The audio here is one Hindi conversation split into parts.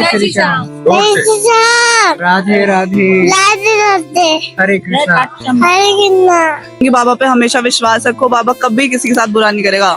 श्री श्याम। राधे राधे। राधे राधे। हरे कृष्णा। हरे कृष्णा। बाबा पे हमेशा विश्वास रखो, बाबा कभी किसी के साथ बुरा नहीं करेगा,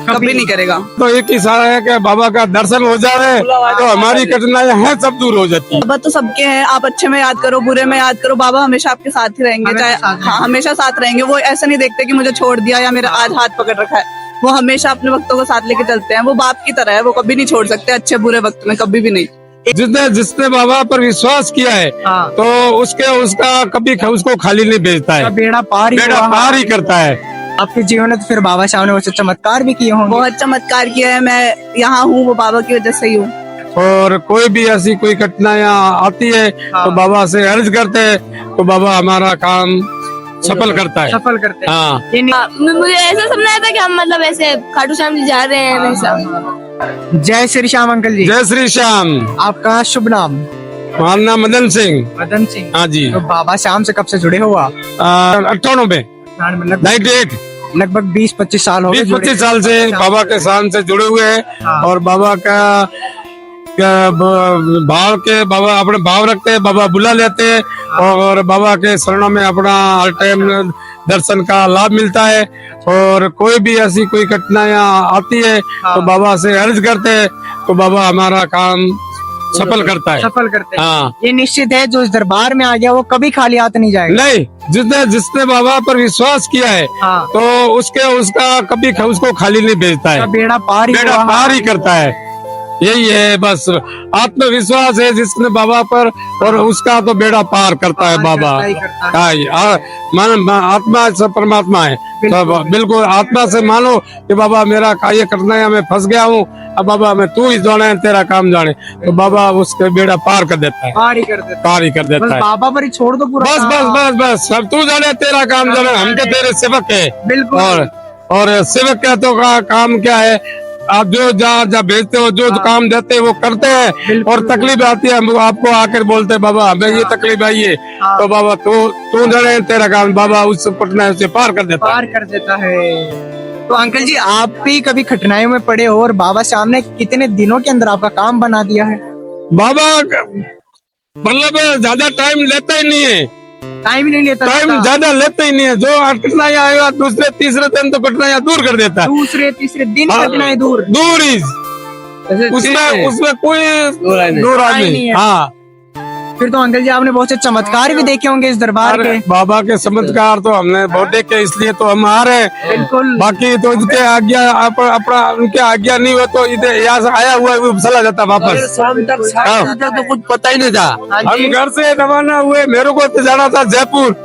कभी नहीं करेगा। तो एक ही सहारा है कि बाबा का दर्शन हो जाए तो हमारी कठिनाइयां हैं सब दूर हो जाती है। बाबा तो सबके हैं, आप अच्छे में याद करो, बुरे में याद करो, बाबा हमेशा आपके साथ ही रहेंगे, चाहे हमेशा साथ रहेंगे। वो ऐसा नहीं देखते कि मुझे छोड़ दिया या मेरा आज हाथ पकड़ रखा है, वो हमेशा अपने वक्तों को साथ लेके चलते हैं। वो बाप की तरह है, वो कभी नहीं छोड़ सकते, अच्छे बुरे वक्त में कभी भी नहीं। जिसने बाबा पर विश्वास किया है तो उसका कभी उसको खाली नहीं भेजता है, बेड़ा पार ही करता है। आपके जीवन में तो फिर बाबा सामने वैसे चमत्कार भी किए होंगे। बहुत चमत्कार किया है, मैं यहाँ हूँ वो बाबा की वजह से ही हूँ। और कोई भी ऐसी कोई कठिनाइयां आती है तो बाबा से अर्ज करते हैं तो बाबा हमारा काम सफल करता है। हाँ, मुझे ऐसा सपना आया था कि हम मतलब ऐसे खाटू श्याम जी जा रहे हैं वैसा। जय श्री श्याम अंकल जी। जय श्री श्याम। आपका शुभ नाम? हमारा नाम मदन सिंह। मदन सिंह। हाँ जी। तो बाबा श्याम से कब से जुड़े हो आप? 98 98 लगभग 20-25 साल हो गए। 20-25 साल से बाबा के साथ से जुड़े हुए हैं। और बाबा का बाबा अपने भाव रखते हैं, बाबा बुला लेते हैं और बाबा के शरणों में अपना हर टाइम दर्शन का लाभ मिलता है। और कोई भी ऐसी कोई कठिनाइयां आती है तो बाबा से अर्ज करते हैं तो बाबा हमारा काम सफल करता है। हाँ, ये निश्चित है, जो इस दरबार में आ गया वो कभी खाली हाथ नहीं जाएगा। नहीं, जिसने बाबा पर विश्वास किया है तो उसका कभी उसको खाली नहीं भेजता है, बेड़ा पार ही करता है। यही है बस, आत्मविश्वास है जिसने बाबा पर, और उसका तो बेड़ा पार करता है बाबा। आत्मा से परमात्मा है, तो बिल्कुल आत्मा से मानो कि बाबा मेरा ये कठिनाइयां मैं फंस गया हूँ, अब बाबा मैं तू ही जाने, तेरा काम जाने, तो बाबा उसके बेड़ा पार कर देता है, पार ही कर देता है। बाबा पर ही छोड़ दो पूरा। बस सब तू जाने, तेरा काम जाने, हम तो तेरे सेवक है। बिल्कुल। और सेवक का तो काम क्या है, आप जो जहाँ भेजते हो, जो काम देते हैं वो करते हैं। और तकलीफ आती है आपको आकर बोलते हैं बाबा हमें ये तकलीफ आई है, तो बाबा तू जाने, तेरा काम, बाबा उस कठिनाई से पार कर देता है। तो अंकल जी, आप भी कभी कठिनाइयों में पड़े हो और बाबा श्याम ने कितने दिनों के अंदर आपका काम बना दिया है? बाबा मतलब ज्यादा टाइम लेता ही नहीं है, टाइम ज्यादा लेते ही नहीं है। जो कठिनाइयां आएगा दूसरे तीसरे दिन तो कठिनाइयां दूर कर देता है। दूसरे तीसरे दिन कठिनाई दूर ही, उसमें कोई दूर नहीं। हाँ, फिर तो अंकल जी आपने बहुत से चमत्कार भी देखे होंगे इस दरबार के। बाबा के चमत्कार तो हमने बहुत देखे, इसलिए तो हम आ रहे हैं। बिल्कुल। बाकी तो उनके आज्ञा अपना उनके आज्ञा नहीं हो तो इधर यहाँ से आया हुआ वो चला जाता वापस। शाम तक तो कुछ पता ही नहीं था। हम घर से रवाना हुए, मेरे को तो जाना था जयपुर।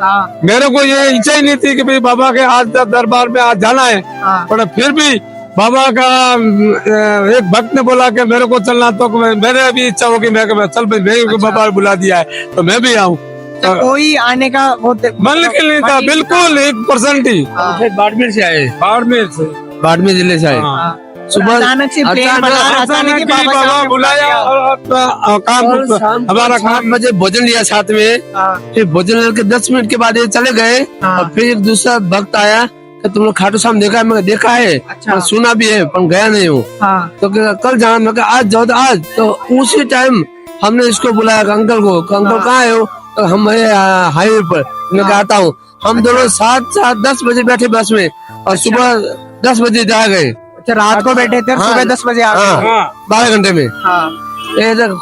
मेरे को ये इच्छा ही नहीं थी कि भाई बाबा के आज दरबार में आज जाना है, पर फिर भी बाबा का एक भक्त ने बोला कि मेरे को चलना, तो मेरे भी इच्छा होगी, मैं चल भाई, मेरे बाबा ने बुला दिया है तो मैं भी आऊँ। तो कोई आने का मन नहीं था, बिल्कुल 1% ही। बाड़मेर से आए, बाड़मेर जिले से आए। सुबह अचानक से बाबा बुलाया और काम, हमारा काम बजे भोजन लिया साथ में, फिर भोजन के 10 मिनट के बाद ये चले गए। और फिर एक दूसरा भक्त आया कि तुम लोग खाटू श्याम देखा है? मैं देखा है, अच्छा। सुना भी है पर गया नहीं हूँ। तो कल जाना, मैं आज जाओ तो आज। तो उसी टाइम हमने इसको बुलाया अंकल को, अंकल कहाँ है हो? तो हम हाईवे पर, मैं आता हूँ। हम दोनों 7-10 बजे बैठे बस में और सुबह 10 बजे जा गए। रात को बैठे थे, सुबह 10 बजे आ गए। 12 घंटे में।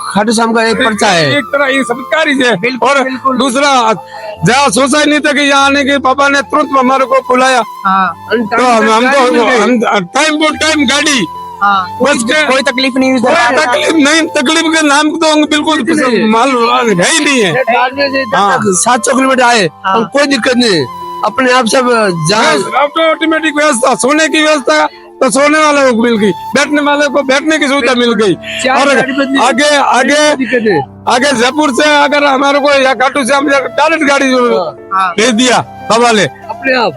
खाटू श्याम का एक पर्चा है, एक तरह ये चमत्कार ही है। और दूसरा, जहाँ सोचा ही नहीं था कि यहाँ आने के, पापा ने तुरंत हमारे को बुलाया। तो हम टाइम गाड़ी, बस कोई तकलीफ नहीं हुई। तकलीफ के नाम तो बिल्कुल मालूम है ही नहीं है। 700 किलोमीटर आए, कोई दिक्कत नहीं, अपने आप सब ऑटोमेटिक व्यवस्था, सोने की व्यवस्था तो सोने वाले को मिल गई, बैठने वाले को बैठने की सुविधा मिल गई। और आगे जयपुर से अगर हमारे को या खाटू श्याम डायरेक्ट गाड़ी भेज दिया बाबा ने अपने आप।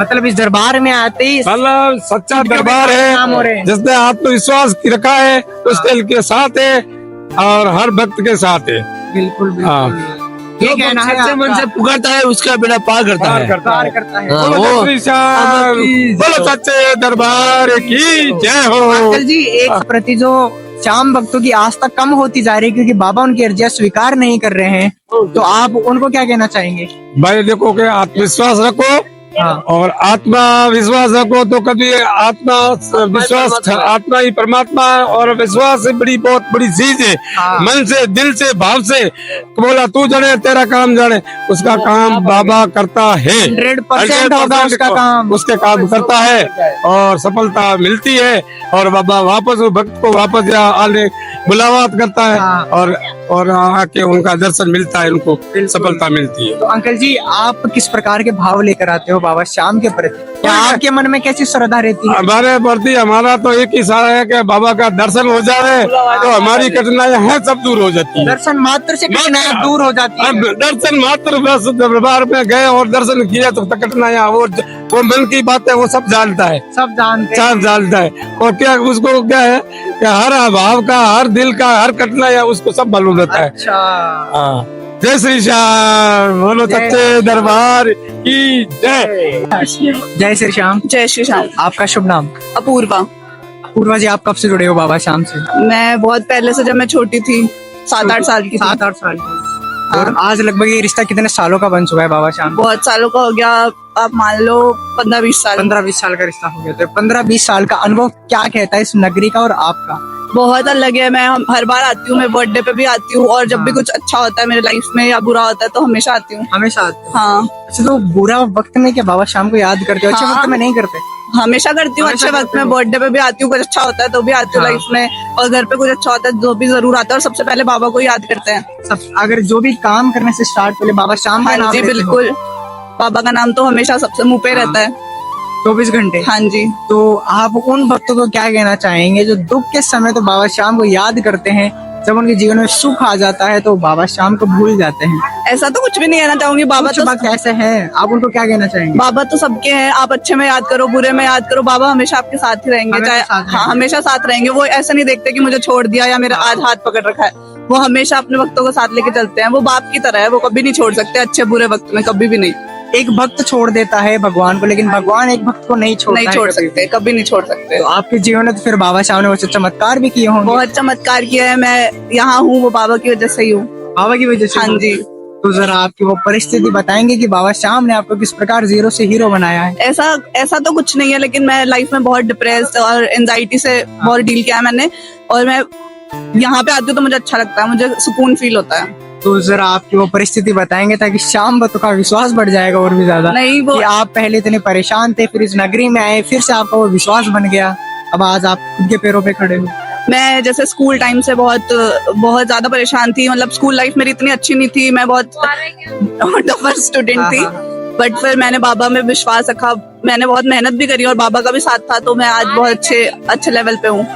मतलब इस दरबार में आते ही मतलब सच्चा दरबार है, जिसने आत्मविश्वास रखा है उसके के साथ है और हर भक्त के साथ है। बिल्कुल। जो सच्चे मन से पुकारता है उसका बेड़ा पार करता है। बोलो सच्चे दरबार की जय हो। अंकल जी, एक प्रति जो शाम भक्तों की आस्था कम होती जा रही है क्योंकि बाबा उनकी अर्जियां स्वीकार नहीं कर रहे हैं, तो आप उनको क्या कहना चाहेंगे? भाई देखो कि आत्मविश्वास रखो हाँ। और आत्मा विश्वास रखो तो कभी आत्मा विश्वास, आत्मा ही परमात्मा है और विश्वास से बड़ी बहुत बड़ी चीज है। हाँ। मन से, दिल से, भाव से बोला तू जाने तेरा काम जाने, उसका काम बाबा करता है। 100% होगा उसका काम, उसके काम करता है और सफलता मिलती है और बाबा वापस उस भक्त को वापस आने बुलावा करता है। हाँ। और आके उनका दर्शन मिलता है, उनको सफलता मिलती है। तो अंकल जी, आप किस प्रकार के भाव लेकर आते हो बाबा श्याम के प्रति? क्या आपके मन में कैसी श्रद्धा रहती है? हमारे प्रति हमारा तो एक ही सहारा है कि बाबा का दर्शन हो जाए तो हमारी कठिनाइयां हैं सब दूर हो जाती है। दर्शन मात्र से कठिनाइयां दूर हो जाती है। अब दर्शन मात्र बस दरबार में गए और दर्शन किया तो कठिनाइयां वो मन की बात है, वो सब जानता है, सब जानते हैं। सब जानता है। और क्या उसको क्या है कि हर भाव का, हर दिल का, हर कठिनाइयां उसको सब मालूम रहता है। अच्छा, हाँ। जय श्री श्याम, बोलो सच्चे दरबार की जय। जय श्री श्याम। जय श्री श्याम। आपका शुभ नाम? अपूर्वा। पूर्वा जी, आप कब से जुड़े हो बाबा श्याम से? मैं बहुत पहले से, जब मैं छोटी थी, 7-8 साल की थी। 7-8 साल की। और आज लगभग ये रिश्ता कितने सालों का बन चुका है बाबा श्याम? बहुत सालों का हो गया, आप मान लो 15-20 साल। 15-20 साल का रिश्ता हो गया। तो 15-20 साल का अनुभव क्या कहता है इस नगरी का और आपका? बहुत अलग है। मैं हर बार आती हूँ, मैं बर्थडे पे भी आती हूँ और जब भी कुछ अच्छा होता है मेरे लाइफ में या बुरा होता है तो हमेशा आती हूँ। हमेशा आते हो? हाँ। अच्छा, तो बुरा वक्त में क्या बाबा श्याम को याद करते हो? अच्छे हाँ। वक्त में नहीं करते? हमेशा करती हूँ, अच्छे वक्त में। बर्थडे पे भी आती हूँ, कुछ अच्छा होता है तो भी आती हूँ हाँ। लाइफ में, और घर पे कुछ अच्छा होता है तो भी जरूर आता है। और सबसे पहले बाबा को याद करते हैं। सब अगर जो भी काम करने से स्टार्ट पहले बाबा श्याम का हाँ नाम जी, लेते हो? बिल्कुल। बाबा का नाम तो हमेशा सबसे मुंह पे रहता है। 24 घंटे। हाँ जी। तो आप उन भक्तों को क्या कहना चाहेंगे जो दुख के समय तो बाबा श्याम को याद करते हैं, जब उनके जीवन में सुख आ जाता है तो बाबा श्याम को भूल जाते हैं? ऐसा तो कुछ भी नहीं कहना चाहूंगी। बाबा कुछ तो बात कैसे है, आप उनको क्या कहना चाहेंगे? बाबा तो सबके हैं। आप अच्छे में याद करो, बुरे में याद करो, बाबा हमेशा आपके साथ ही रहेंगे। हमेशा चाहे साथ रहेंगे। हाँ, हमेशा साथ रहेंगे। वो ऐसा नहीं देखते कि मुझे छोड़ दिया या मेरा आज हाथ पकड़ रखा है। वो हमेशा अपने भक्तों को साथ लेके चलते हैं। वो बाप की तरह है, वो कभी नहीं छोड़ सकते, अच्छे बुरे वक्त में कभी भी नहीं। एक भक्त छोड़ देता है भगवान को, लेकिन भगवान एक भक्त को नहीं छोड़ता नहीं है छोड़ कभी भी। सकते, कभी नहीं छोड़ सकते। तो आपके जीवन में तो फिर बाबा श्याम ने वो चमत्कार भी किए होंगे। बहुत चमत्कार किया है। मैं यहाँ हूँ वो बाबा की वजह से ही हूँ। बाबा की वजह से? हाँ जी। तो जरा आपकी वो परिस्थिति बताएंगे कि बाबा श्याम ने आपको किस प्रकार जीरो से हीरो बनाया है? ऐसा तो कुछ नहीं है, लेकिन मैं लाइफ में बहुत डिप्रेस और एंजाइटी से बहुत डील किया है मैंने। और मैं यहाँ पे आती हूँ तो मुझे अच्छा लगता है, मुझे सुकून फील होता है। तो जरा आपकी वो परिस्थिति बताएंगे ताकि श्याम भक्तों का विश्वास बढ़ जाएगा और भी ज्यादा। नहीं, वो कि आप पहले इतने परेशान थे, फिर इस नगरी में आए, फिर से आपका वो विश्वास बन गया, अब आज आप खुद के पैरों पे खड़े हो। मैं जैसे स्कूल टाइम से बहुत ज्यादा परेशान थी। मतलब स्कूल लाइफ मेरी इतनी अच्छी नहीं थी, मैं बहुत टफर स्टूडेंट थी। बट फिर मैंने बाबा में विश्वास रखा, मैंने बहुत मेहनत भी करी और बाबा का भी साथ था, तो मैं आज बहुत अच्छे लेवल पे हूँ।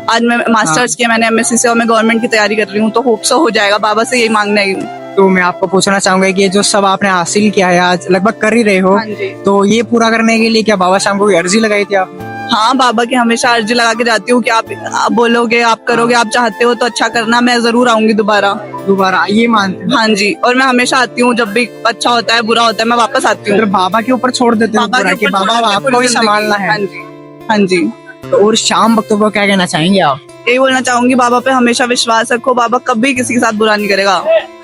आज मैं मास्टर्स किया मैंने MSc से और मैं गवर्नमेंट की तैयारी कर रही हूँ, तो होप सो हो जाएगा। बाबा से यही मांगने आई हूँ। तो मैं आपको पूछना चाहूंगा कि ये जो सब आपने हासिल किया है, आज लगभग कर ही रहे हो, हाँ जी। तो ये पूरा करने के लिए क्या बाबा श्याम को कोई अर्जी लगाई थी आपने? हाँ, बाबा की हमेशा अर्जी लगा के जाती हूँ कि आप बोलोगे, आप करोगे, आप चाहते हो तो अच्छा करना, मैं जरूर आऊंगी दोबारा। ये मानते हैं? हाँ जी। और मैं हमेशा आती हूँ, जब भी अच्छा होता है बुरा होता है मैं वापस आती हूँ। मतलब बाबा के ऊपर छोड़ देते हो बाबा पूरा के कि ऊपर बाबा छोड़ देते आपको ही पूरी संभालना जिंदगी। है? हाँ जी, हाँ जी। तो और श्याम भक्तों को क्या कहना चाहेंगे आप? यही बोलना चाहूंगी, बाबा पे हमेशा विश्वास रखो। बाबा कभी किसी के साथ बुरा नहीं करेगा,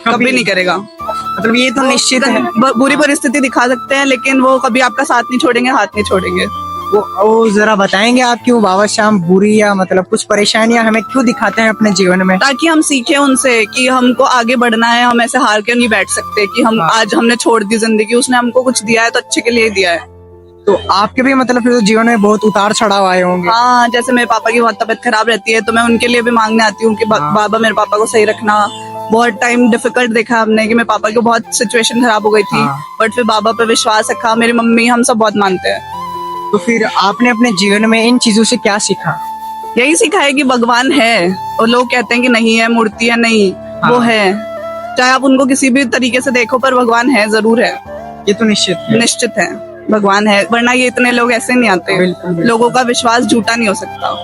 कभी नहीं करेगा। मतलब ये तो निश्चित है। बुरी परिस्थिति दिखा सकते हैं लेकिन वो कभी आपका साथ नहीं छोड़ेंगे, हाथ नहीं छोड़ेंगे। वो जरा बताएंगे आप कि वो बाबा श्याम बुरी या मतलब कुछ परेशानियां हमें क्यों दिखाते हैं अपने जीवन में? ताकि हम सीखें उनसे कि हमको आगे बढ़ना है। हम ऐसे हार के नहीं बैठ सकते कि हम आज हमने छोड़ दी जिंदगी, उसने हमको कुछ दिया है तो अच्छे के लिए दिया है। तो आपके भी मतलब फिर जीवन में बहुत उतार चढ़ाव आए होंगे। हाँ, जैसे मेरे पापा की बहुत तबीयत खराब रहती है तो मैं उनके लिए भी मांगने आती हूँ कि बाबा मेरे पापा को सही रखना। बहुत टाइम डिफिकल्ट देखा हमने कि मेरे पापा की बहुत सिचुएशन खराब हो गई थी, बट फिर बाबा पे विश्वास रखा। मेरी मम्मी, हम सब बहुत मानते हैं। तो फिर आपने अपने जीवन में इन चीजों से क्या सीखा? यही सीखा है कि भगवान है, और लोग कहते हैं कि नहीं है, मूर्ति है, नहीं, वो है। चाहे आप उनको किसी भी तरीके से देखो, पर भगवान है, जरूर है। ये तो निश्चित है, भगवान है, वरना ये इतने लोग ऐसे नहीं आते। बिल्कुल। लोगों का विश्वास झूठा नहीं हो सकता।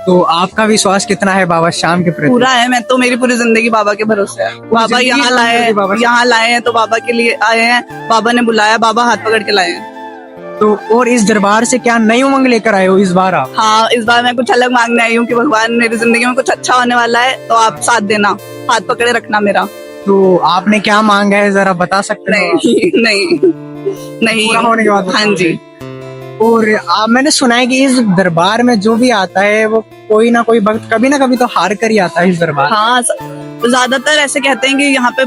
तो आपका विश्वास कितना है बाबा श्याम के प्रति? पूरा है। मैं तो मेरी पूरी जिंदगी बाबा के भरोसे है। बाबा यहाँ लाए हैं तो बाबा के लिए आए हैं। बाबा ने बुलाया, बाबा हाथ पकड़ के लाए हैं। तो और इस दरबार से क्या नई उमंग लेकर आए हो इस बार आप? हाँ, इस बार मैं कुछ अलग मांगने आई हूँ कि भगवान मेरी जिंदगी में कुछ अच्छा होने वाला है, तो आप साथ देना, हाथ पकड़े रखना मेरा। तो आपने क्या मांगा है जरा बता सकते हो? नहीं नहीं पूरा होने के बाद हाँ जी। और मैंने सुना है कि इस दरबार में जो भी आता है वो कोई ना कोई भक्त कभी ना कभी तो हार कर ही आता है इस दरबार। हाँ, ज्यादातर ऐसे कहते हैं कि यहाँ पे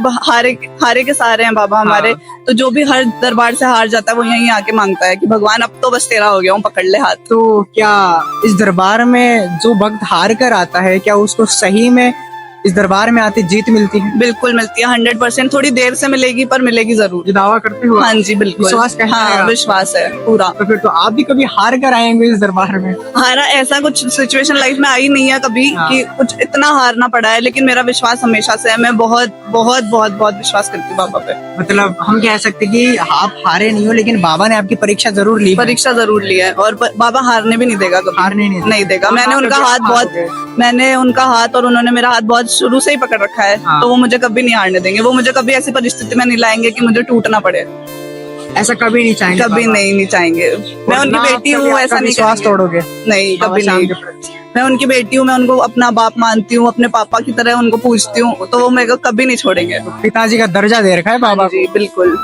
हारे के सारे हैं बाबा हमारे। तो जो भी हर दरबार से हार जाता है वो यहीं आके मांगता है कि भगवान अब तो बस तेरा हो गया हूँ, पकड़ ले हाथ। तो क्या इस दरबार में जो भक्त हार कर आता है क्या उसको सही में इस दरबार में आते जीत मिलती है? बिल्कुल मिलती है, 100%। थोड़ी देर से मिलेगी पर मिलेगी जरूर। ये दावा करते हो? हाँ जी बिल्कुल, विश्वास कहते हैं हाँ आप? विश्वास है पूरा। तो फिर तो आप भी कभी हार कर आएंगे इस दरबार में? हारा ऐसा कुछ सिचुएशन लाइफ में आई नहीं है कभी कि कुछ इतना हारना पड़ा है, लेकिन मेरा विश्वास हमेशा से है। मैं बहुत बहुत बहुत बहुत विश्वास करती हूँ बाबा पे। मतलब हम कह सकते हैं कि आप हारे नहीं हो लेकिन बाबा ने आपकी परीक्षा जरूर ली। परीक्षा जरूर ली है और बाबा हारने भी नहीं देगा कभी। हारने नहीं देगा। मैंने उनका हाथ और उन्होंने मेरा हाथ बहुत शुरू से ही पकड़ रखा है। तो वो मुझे कभी नहीं हारने देंगे। वो मुझे कभी ऐसी परिस्थिति में नहीं लाएंगे कि मुझे टूटना पड़े। ऐसा कभी नहीं चाहेंगे? कभी नहीं चाहेंगे। मैं उनकी बेटी हूँ, ऐसा नहीं विश्वास तोड़ोगे? नहीं, कभी नहीं। मैं उनकी बेटी हूँ, मैं उनको अपना बाप मानती हूँ, अपने पापा की तरह उनको पूछती हूँ, तो वो मेरे को कभी नहीं छोड़ेंगे। पिताजी का दर्जा दे रखा है बाबा जी बिल्कुल,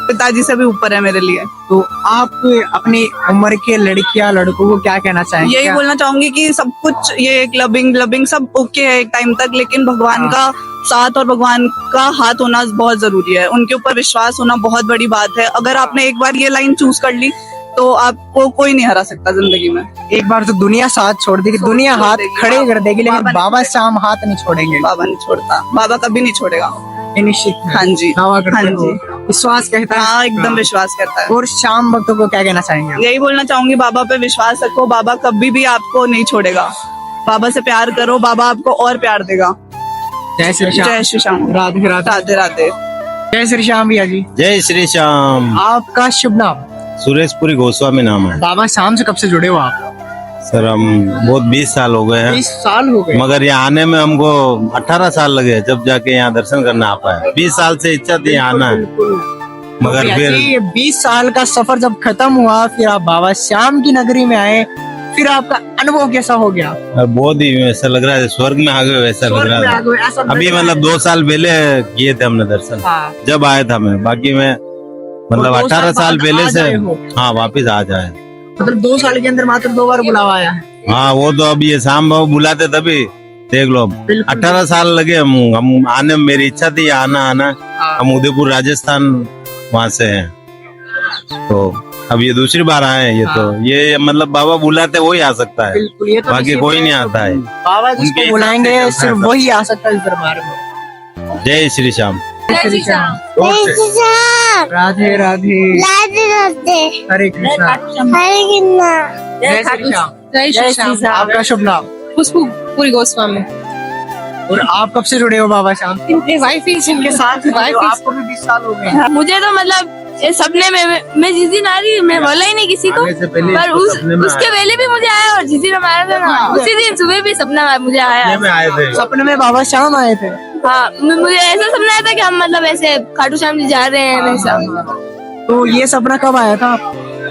पिताजी से भी ऊपर है मेरे लिए। तो आप अपनी उम्र के लड़कियां लड़कों को क्या कहना चाहेंगे? यही बोलना चाहूंगी कि सब कुछ ये क्लबिंग सब ओके है एक टाइम तक, लेकिन भगवान का साथ और भगवान का हाथ होना बहुत जरूरी है। उनके ऊपर विश्वास होना बहुत बड़ी बात है। अगर आपने एक बार ये लाइन चूज कर ली तो आपको कोई नहीं हरा सकता जिंदगी में। एक बार तो दुनिया साथ छोड़ देगी, दुनिया हाथ खड़े कर देगी, लेकिन बाबा शाम हाथ नहीं छोड़ेंगे। बाबा नहीं छोड़ता, बाबा कभी नहीं छोड़ेगा। निश्चित। हाँ जी, दावा करते हाँ हो? जी, विश्वास कहता है? हाँ एकदम विश्वास करता है। और शाम भक्तों को क्या कहना चाहेंगे? यही बोलना चाहूंगी, बाबा पे विश्वास रखो, बाबा कभी भी आपको नहीं छोड़ेगा। बाबा से प्यार करो, बाबा आपको और प्यार देगा। जय श्री श्याम। जय श्री श्याम। राधे राधे। राधे राधे। जय श्री श्याम भैया जी। जय श्री श्याम। आपका शुभ नाम? सुरेशपुरी गोस्वामी नाम है। बाबा शाम से कब से जुड़े हो आप? सर हम बहुत 20 साल हो गए हैं। 20 साल हो गए। मगर यहाँ आने में हमको 18 साल लगे जब जाके यहाँ दर्शन करना आ पाए। 20 साल से इच्छा थी यहाँ आना, मगर फिर ये 20 साल का सफर जब खत्म हुआ फिर आप बाबा श्याम की नगरी में आए, फिर आपका अनुभव कैसा हो गया? बहुत ही ऐसा लग रहा है स्वर्ग में आ गए वैसा लग रहा है। अभी मतलब 2 साल पहले किए थे हमने दर्शन, जब आया था मैं। बाकी मैं मतलब 18 साल पहले से हाँ वापिस आ जाए। मतलब 2 साल के अंदर मात्र 2 बार बुलावा आया है। हाँ वो तो अब ये शाम बाबू बुलाते तभी देख लो। 18 साल लगे हम आने में। मेरी इच्छा थी आना। हम उदयपुर राजस्थान वहाँ से हैं, तो अब ये दूसरी बार आए हैं। ये तो ये मतलब बाबा बुलाते वही आ सकता है, तो बाकी कोई नहीं आता है। बाबा जिसको बुलाएंगे सिर्फ वही आ सकता है इस दरबार में। जय श्री श्याम। जय श्री श्याम। राधे राधे। राधे राधे। हरे कृष्णा। हरे कृष्णा। जय श्री श्याम। जय श्री श्याम। आपका शुभ नाम? पुष्पपुरी गोस्वामी। और आप कब से जुड़े हो बाबा श्याम? वाइफ ही के साथ आपको भी 20 साल हो गए। मुझे तो मतलब ये सपने में मैं जिस दिन आ रही मैं बोला ही नहीं किसी को, पर उसके पहले भी मुझे आया, और जिस दिन हम आया था ना उसी दिन सुबह भी सपना मुझे आया। सपने में बाबा श्याम आए थे? हाँ, मुझे ऐसा सपना आया था कि हम मतलब ऐसे खाटू श्याम जी जा रहे हैं वैसा। तो ये सपना कब आया था?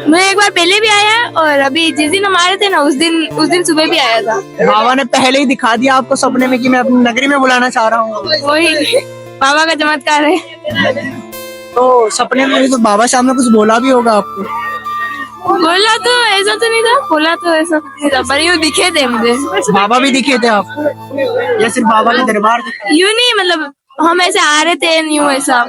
मैं एक बार पहले भी आया और अभी जिस दिन हम आ रहे थे ना उस दिन सुबह भी आया था। बाबा ने पहले ही दिखा दिया आपको सपने में कि मैं अपनी नगरी में बुलाना चाह रहा हूँ। वही बाबा का चमत्कार है। तो सपने में तो बाबा श्याम ने कुछ बोला भी होगा आपको? बोला तो ऐसा तो नहीं था, बोला तो ऐसा नहीं था, पर यूँ दिखे थे मुझे। बाबा भी दिखे थे आपको या सिर्फ बाबा के दरबार? यूँ नहीं, मतलब हम ऐसे आ रहे थे यूँ ऐसा।